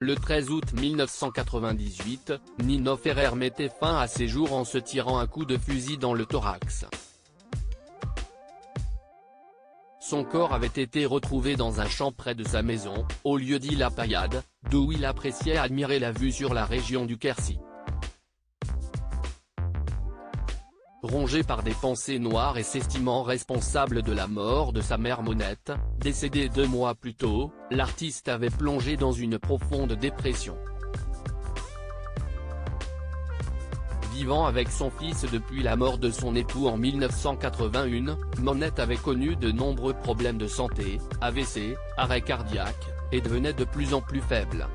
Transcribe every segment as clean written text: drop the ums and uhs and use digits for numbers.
Le 13 août 1998, Nino Ferrer mettait fin à ses jours en se tirant un coup de fusil dans le thorax. Son corps avait été retrouvé dans un champ près de sa maison, au lieu-dit La Paillade, d'où il appréciait admirer la vue sur la région du Quercy. Rongé par des pensées noires et s'estimant responsable de la mort de sa mère Monette, décédée 2 mois plus tôt, l'artiste avait plongé dans une profonde dépression. Vivant avec son fils depuis la mort de son époux en 1981, Monette avait connu de nombreux problèmes de santé, AVC, arrêt cardiaque, et devenait de plus en plus faible.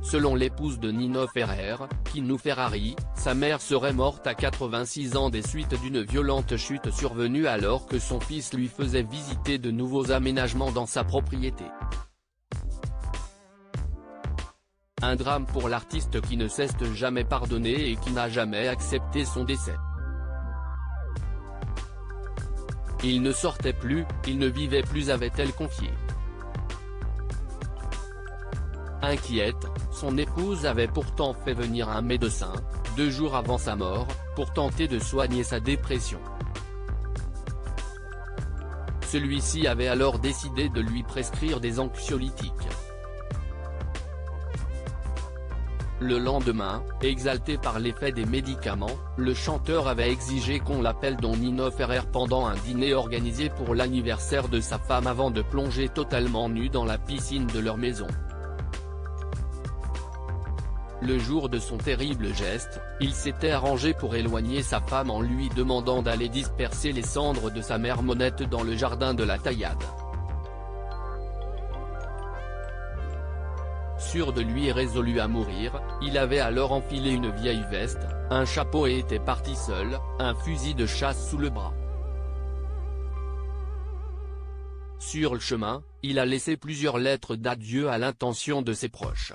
Selon l'épouse de Nino Ferrer, Kinou Ferrari, sa mère serait morte à 86 ans des suites d'une violente chute survenue alors que son fils lui faisait visiter de nouveaux aménagements dans sa propriété. Un drame pour l'artiste qui ne s'est jamais pardonné et qui n'a jamais accepté son décès. Il ne sortait plus, il ne vivait plus, avait-elle confié. Inquiète, son épouse avait pourtant fait venir un médecin, 2 jours avant sa mort, pour tenter de soigner sa dépression. Celui-ci avait alors décidé de lui prescrire des anxiolytiques. Le lendemain, exalté par l'effet des médicaments, le chanteur avait exigé qu'on l'appelle dont Nino Ferrer pendant un dîner organisé pour l'anniversaire de sa femme avant de plonger totalement nu dans la piscine de leur maison. Le jour de son terrible geste, il s'était arrangé pour éloigner sa femme en lui demandant d'aller disperser les cendres de sa mère Monette dans le jardin de la Taillade. Sûr de lui et résolu à mourir, il avait alors enfilé une vieille veste, un chapeau et était parti seul, un fusil de chasse sous le bras. Sur le chemin, il a laissé plusieurs lettres d'adieu à l'intention de ses proches.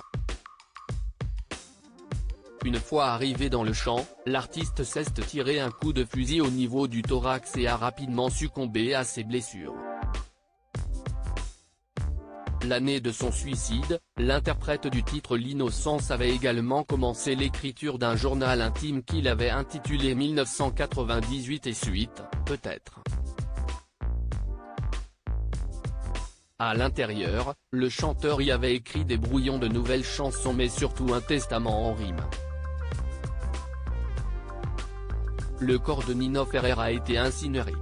Une fois arrivé dans le champ, l'artiste s'est tiré un coup de fusil au niveau du thorax et a rapidement succombé à ses blessures. L'année de son suicide, l'interprète du titre L'Innocence avait également commencé l'écriture d'un journal intime qu'il avait intitulé 1998 et suite, peut-être. À l'intérieur, le chanteur y avait écrit des brouillons de nouvelles chansons mais surtout un testament en rime. Le corps de Nino Ferrer a été incinéré.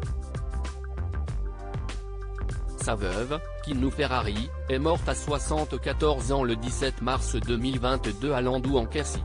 Sa veuve, Kinou Ferrari, est morte à 74 ans le 17 mars 2022 à Landou en Quercy.